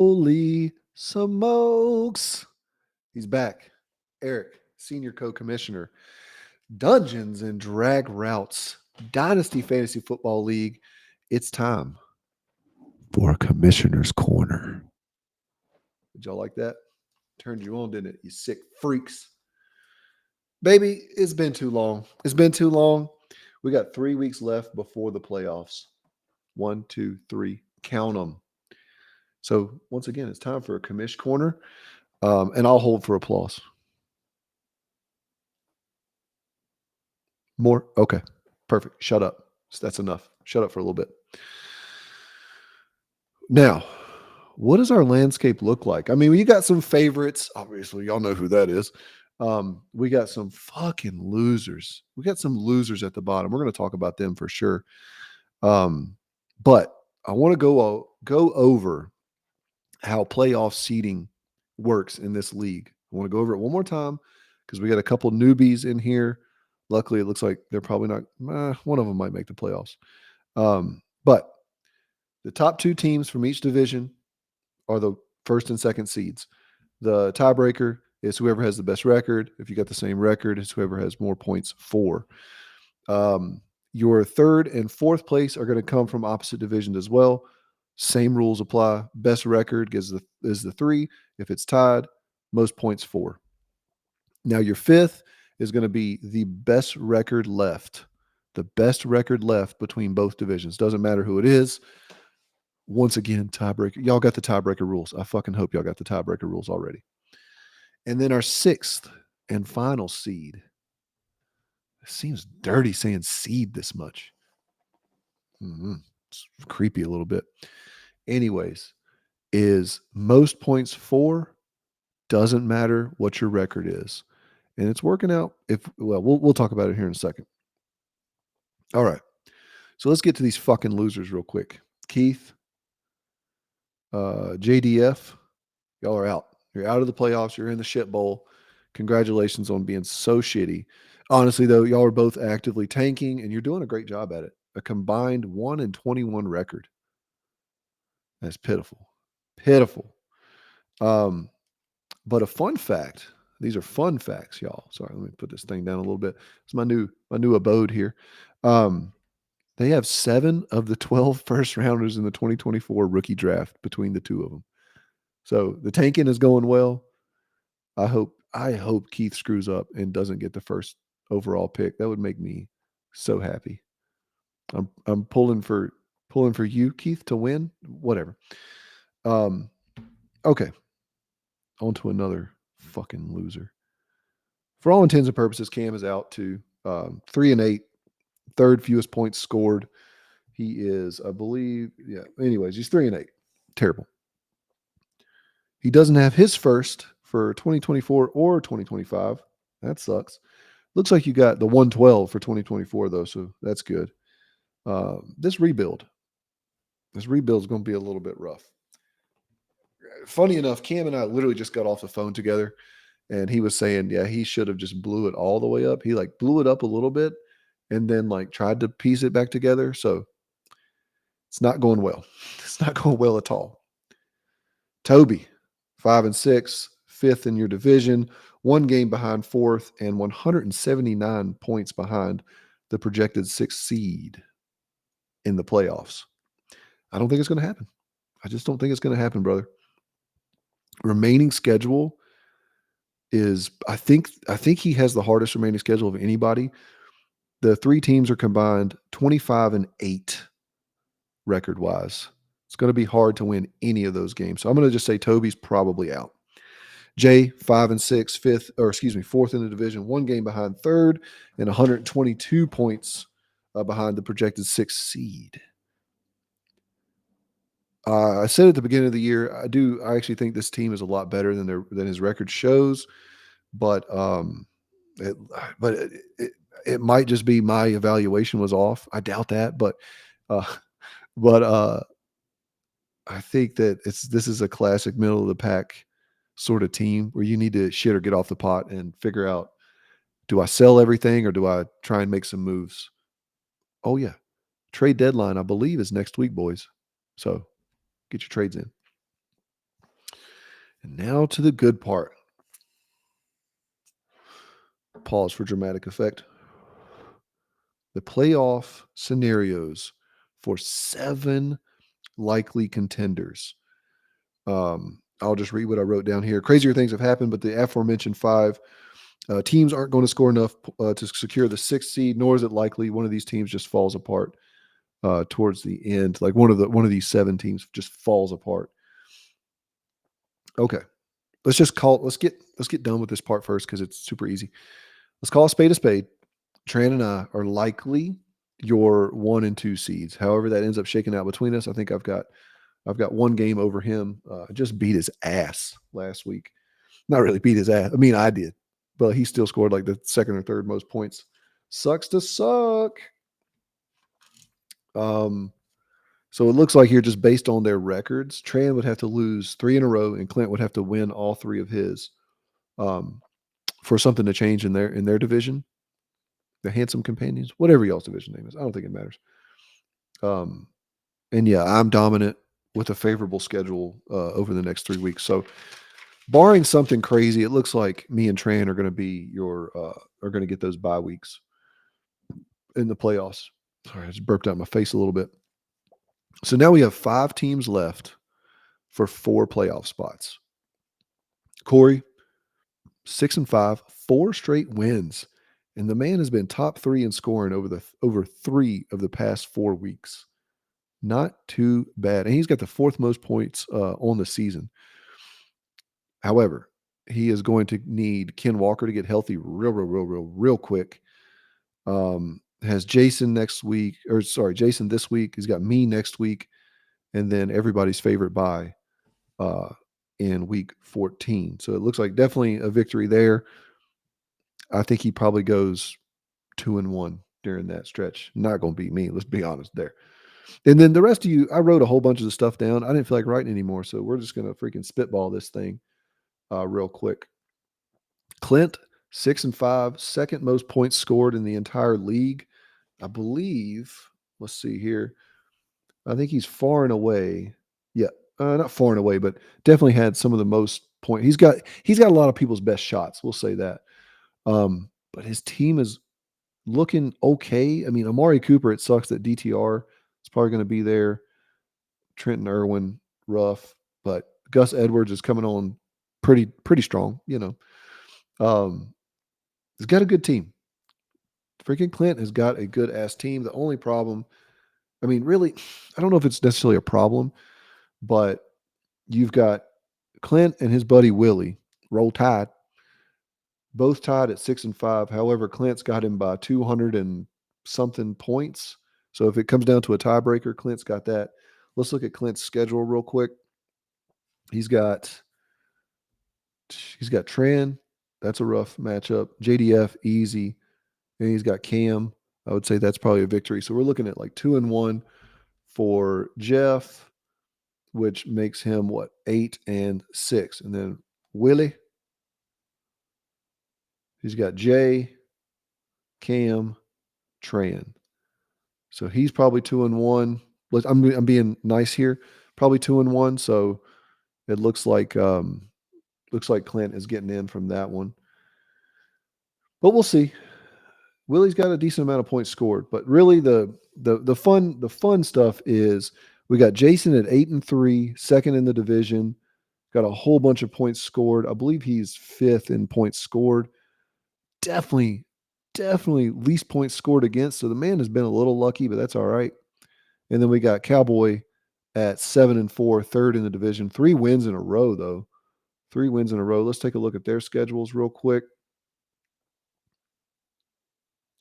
Holy smokes. He's back. Eric, senior co-commissioner, Dungeons and Drag Routes, Dynasty Fantasy Football League. It's time for Commissioner's Corner. Did y'all like that? Turned you on, didn't it? You sick freaks. Baby, it's been too long. It's been too long. We got 3 weeks left before the playoffs. 1, 2, 3. Count them. So once again, it's time for a Commish Corner. And I'll hold for applause. More? Okay. Perfect. Shut up. That's enough. Shut up for a little bit. Now, what does our landscape look like? I mean, we got some favorites. Obviously, y'all know who that is. We got some fucking losers. We got some losers at the bottom. We're going to talk about them for sure. But I want to go over how playoff seeding works in this league. I want to go over it one more time because we got a couple newbies in here. Luckily, it looks like they're probably not. One of them might make the playoffs. But the top two teams from each division are the first and second seeds. The tiebreaker is whoever has the best record. If you got the same record, it's whoever has more points for. Your third and fourth place are going to come from opposite divisions as well. Same rules apply. Best record is the 3. If it's tied, most points 4. Now your fifth is going to be the best record left. The best record left between both divisions. Doesn't matter who it is. Once again, tiebreaker. Y'all got the tiebreaker rules. I fucking hope y'all got the tiebreaker rules already. And then our sixth and final seed. It seems dirty saying seed this much. It's creepy a little bit. Anyways, is most points for. Doesn't matter what your record is. And it's working out. We'll talk about it here in a second. All right. So let's get to these fucking losers real quick. Keith, JDF, y'all are out. You're out of the playoffs. You're in the shit bowl. Congratulations on being so shitty. Honestly, though, y'all are both actively tanking, and you're doing a great job at it. A combined 1-21 record. That's pitiful. Pitiful. But a fun fact. These are fun facts, y'all. Sorry, let me put this thing down a little bit. It's my new abode here. They have 7 of the 12 first rounders in the 2024 rookie draft between the two of them. So the tanking is going well. I hope Keith screws up and doesn't get the first overall pick. That would make me so happy. I'm pulling for you, Keith, to win. Whatever. Okay. On to another fucking loser. For all intents and purposes, Cam is out to 3-8, third fewest points scored. He is, I believe, anyways, he's 3-8. Terrible. He doesn't have his first for 2024 or 2025. That sucks. Looks like you got the 112 for 2024, though, so that's good. This rebuild is going to be a little bit rough. Funny enough, Cam and I literally just got off the phone together, and he was saying, he should have just blew it all the way up. He blew it up a little bit and then tried to piece it back together. So it's not going well. It's not going well at all. Toby, 5-6, fifth in your division, 1 game behind fourth, and 179 points behind the projected 6th seed in the playoffs. I don't think it's going to happen. I just don't think it's going to happen, brother. Remaining schedule is, I think he has the hardest remaining schedule of anybody. The 3 teams are combined 25-8 record-wise. It's going to be hard to win any of those games. So I'm going to just say Toby's probably out. Jay, 5-6, fourth in the division, 1 game behind third, and 122 points behind the projected 6th seed. I said at the beginning of the year, I actually think this team is a lot better than his record shows, but it might just be my evaluation was off. I doubt that, but I think that this is a classic middle of the pack sort of team where you need to shit or get off the pot and figure out, do I sell everything or do I try and make some moves? Oh yeah. Trade deadline, I believe, is next week, boys. So get your trades in. And now to the good part. Pause for dramatic effect. The playoff scenarios for 7 likely contenders. I'll just read what I wrote down here. Crazier things have happened, but the aforementioned 5 teams aren't going to score enough to secure the 6th seed, nor is it likely one of these teams just falls apart towards the end. Like one of these 7 teams just falls apart. Okay, let's get done with this part first because it's super easy. Let's call a spade a spade. Tran and I are likely your 1 and 2 seeds. However, that ends up shaking out between us. I think I've got 1 game over him. I just beat his ass last week. Not really beat his ass. I mean, I did, but he still scored like the second or third most points. Sucks to suck. Um, so it looks like here, just based on their records, Tran would have to lose 3 in a row, and Clint would have to win all 3 of his um, for something to change in their division. The Handsome Companions, whatever y'all's division name is, I don't think it matters. Um, and yeah, I'm dominant with a favorable schedule over the next 3 weeks. So, barring something crazy, it looks like me and Tran are going to be are going to get those bye weeks in the playoffs. Sorry, I just burped out my face a little bit. So now we have 5 teams left for 4 playoff spots. Corey, 6-5, 4 straight wins, and the man has been top 3 in scoring over 3 of the past 4 weeks. Not too bad, and he's got the 4th most points on the season. However, he is going to need Ken Walker to get healthy real quick. Has Jason Jason this week. He's got me next week, and then everybody's favorite bye in week 14. So it looks like definitely a victory there. I think he probably goes 2-1 during that stretch. Not going to beat me. Let's be honest there. And then the rest of you, I wrote a whole bunch of the stuff down. I didn't feel like writing anymore, so we're just going to freaking spitball this thing real quick. Clint, 6-5, second most points scored in the entire league. I believe, let's see here. I think he's far and away. Yeah, not far and away, but definitely had some of the most point. He's got a lot of people's best shots. We'll say that. But his team is looking okay. I mean, Amari Cooper, it sucks that DTR is probably going to be there. Trenton Irwin, rough, but Gus Edwards is coming on pretty strong. He's got a good team. Freaking Clint has got a good ass team. The only problem, I mean, really, I don't know if it's necessarily a problem, but you've got Clint and his buddy Willie, Roll Tide, both tied at 6-5. However, Clint's got him by 200 and something points. So if it comes down to a tiebreaker, Clint's got that. Let's look at Clint's schedule real quick. He's got Tran. That's a rough matchup. JDF, easy. And he's got Cam. I would say that's probably a victory. So we're looking at like 2-1 for Jeff, which makes him what, 8-6. And then Willie, he's got Jay, Cam, Tran. So he's probably 2-1. I'm being nice here. Probably 2-1. So it looks like Clint is getting in from that one. But we'll see. Willie's got a decent amount of points scored, but really the fun stuff is we got Jason at 8-3, second in the division, got a whole bunch of points scored. I believe he's 5th in points scored. Definitely least points scored against. So the man has been a little lucky, but that's all right. And then we got Cowboy at 7-4, third in the division. 3 wins in a row, though. 3 wins in a row. Let's take a look at their schedules real quick.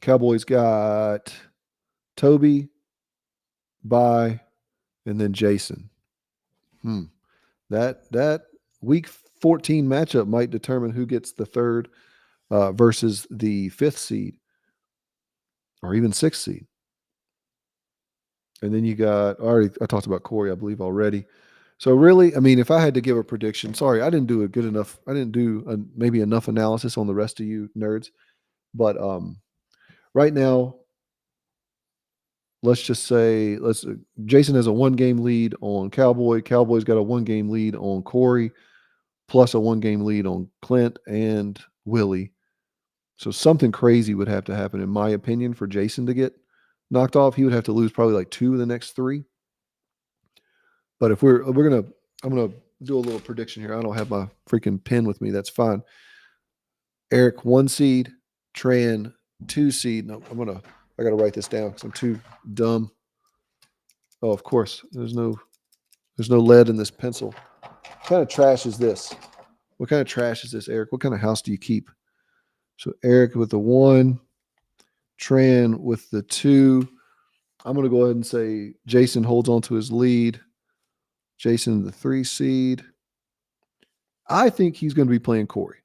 Cowboys got Toby, bye, and then Jason. That week 14 matchup might determine who gets the 3rd versus the 5th seed or even 6th seed. And then you got I talked about Corey, I believe, already. So really, I mean, if I had to give a prediction, sorry, I didn't do a good enough. I didn't do maybe enough analysis on the rest of you nerds, but right now, let's just say Jason has a 1-game lead on Cowboy. Cowboy's got a 1-game lead on Corey. plus a 1-game lead on Clint and Willie. So something crazy would have to happen, in my opinion, for Jason to get knocked off. He would have to lose probably like 2 of the next 3. But if we're gonna, I'm gonna do a little prediction here. I don't have my freaking pen with me. That's fine. Eric 1 seed, Tran 2 seed. No, I gotta write this down because I'm too dumb. Oh, of course. There's no lead in this pencil. What kind of trash is this? What kind of trash is this, Eric? What kind of house do you keep? So Eric with the 1, Tran with the 2. I'm going to go ahead and say Jason holds on to his lead. Jason, the 3 seed. I think he's going to be playing Corey.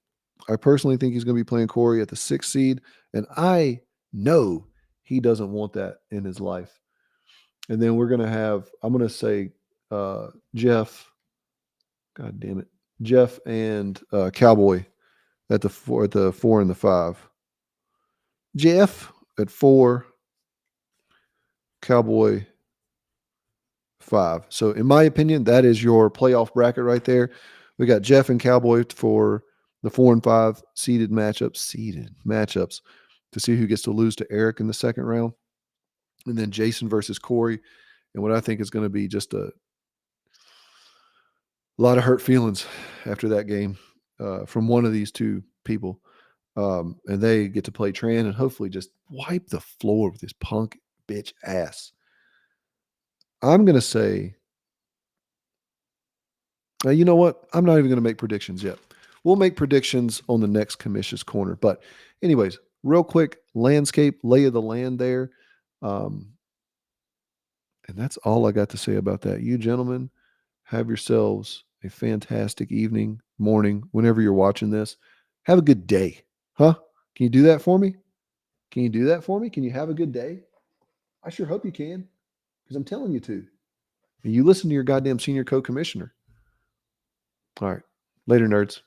I personally think he's going to be playing Corey at the 6 seed. And I know he doesn't want that in his life. And then we're going to have, I'm going to say Jeff. God damn it. Jeff and Cowboy at the 4 and the 5. Jeff at 4, Cowboy 5. So in my opinion, that is your playoff bracket right there. We got Jeff and Cowboy for the 4 and 5 seeded matchups to see who gets to lose to Eric in the second round. And then Jason versus Corey. And what I think is going to be just a lot of hurt feelings after that game from one of these two people. And they get to play Tran and hopefully just wipe the floor with his punk bitch ass. I'm going to say, you know what? I'm not even going to make predictions yet. We'll make predictions on the next Commish's Corner. But anyways, real quick, landscape, lay of the land there. And that's all I got to say about that. You gentlemen, have yourselves a fantastic evening, morning, whenever you're watching this. Have a good day. Huh? Can you do that for me? Can you do that for me? Can you have a good day? I sure hope you can, because I'm telling you to. And you listen to your goddamn senior co-commissioner. All right. Later, nerds.